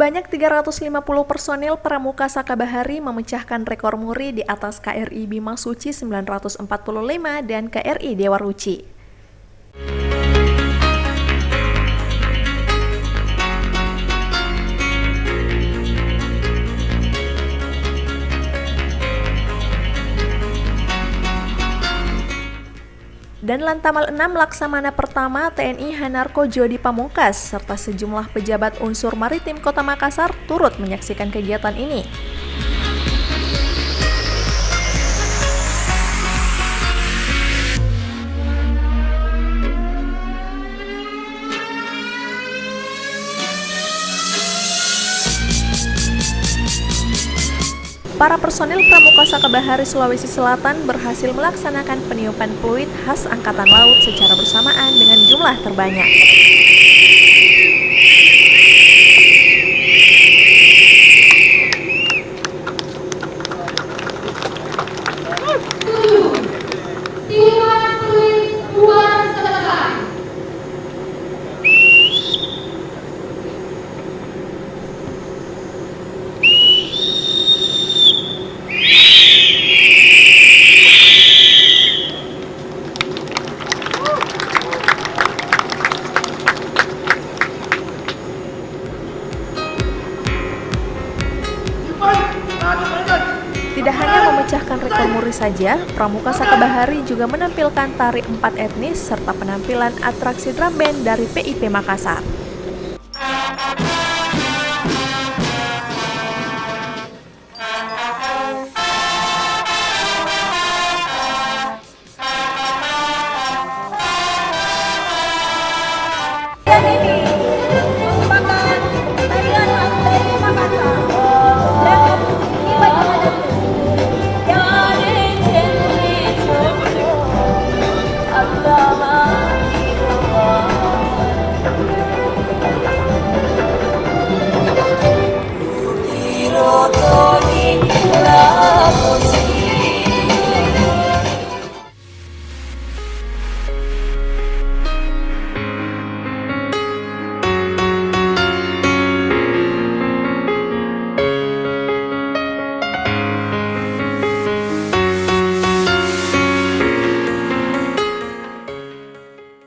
Sebanyak 350 personil Pramuka Sakabahari memecahkan rekor muri di atas KRI Bima Suci 945 dan KRI Dewa Ruci. Dan Lantamal 6 Laksamana Pertama TNI Hanarko Jodi Pamungkas serta sejumlah pejabat unsur maritim Kota Makassar turut menyaksikan kegiatan ini. Para personil Pramuka Sakabahari Sulawesi Selatan berhasil melaksanakan peniupan peluit khas Angkatan Laut secara bersamaan dengan jumlah terbanyak. Tidak hanya memecahkan rekor muri saja, Pramuka Sakabahari juga menampilkan tari 4 etnis serta penampilan atraksi drum band dari PIP Makassar.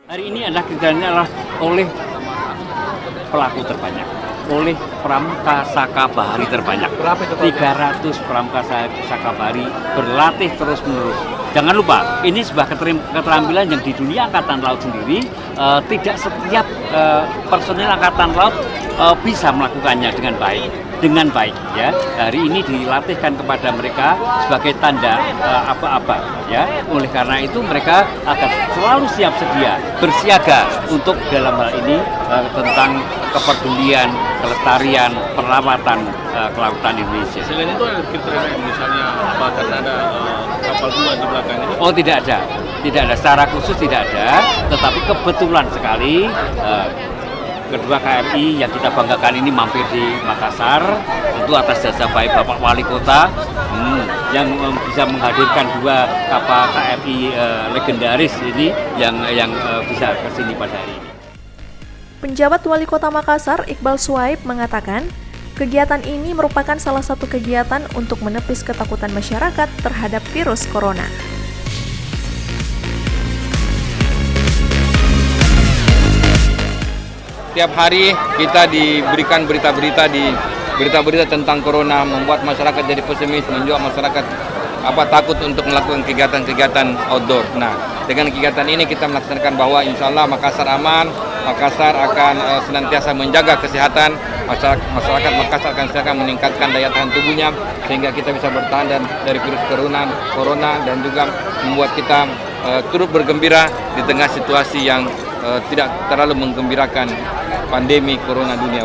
Hari ini adalah kegiatannya oleh pelaku terbanyak, oleh Pramuka Sakabahari terbanyak. 300 Pramuka Sakabahari berlatih terus-menerus. Jangan lupa, ini sebuah keterampilan yang di dunia Angkatan Laut sendiri tidak setiap personil Angkatan Laut bisa melakukannya dengan baik. Ya, hari ini dilatihkan kepada mereka sebagai tanda apa-apa, ya. Oleh karena itu mereka akan selalu siap sedia, bersiaga untuk dalam hal ini tentang kepedulian, kelestarian, perawatan kelautan Indonesia. Selain itu ada kriteria misalnya apa karena ada kapal dua di belakang ini? Oh, tidak ada, secara khusus tidak ada, tetapi kebetulan sekali kedua KRI yang kita banggakan ini mampir di Makassar, tentu atas jasa baik Bapak Wali Kota yang bisa menghadirkan dua kapal KRI legendaris ini yang bisa ke sini pada hari ini. Penjabat Wali Kota Makassar, Iqbal Suhaib, mengatakan, kegiatan ini merupakan salah satu kegiatan untuk menepis ketakutan masyarakat terhadap virus corona. Setiap hari kita diberikan berita-berita tentang corona, membuat masyarakat jadi pesimis, menjual masyarakat takut untuk melakukan kegiatan-kegiatan outdoor. Nah, dengan kegiatan ini kita melaksanakan bahwa insya Allah Makassar aman, Makassar akan senantiasa menjaga kesehatan, masyarakat Makassar akan meningkatkan daya tahan tubuhnya sehingga kita bisa bertahan dari virus corona dan juga membuat kita turut bergembira di tengah situasi yang tidak terlalu menggembirakan pandemi corona dunia.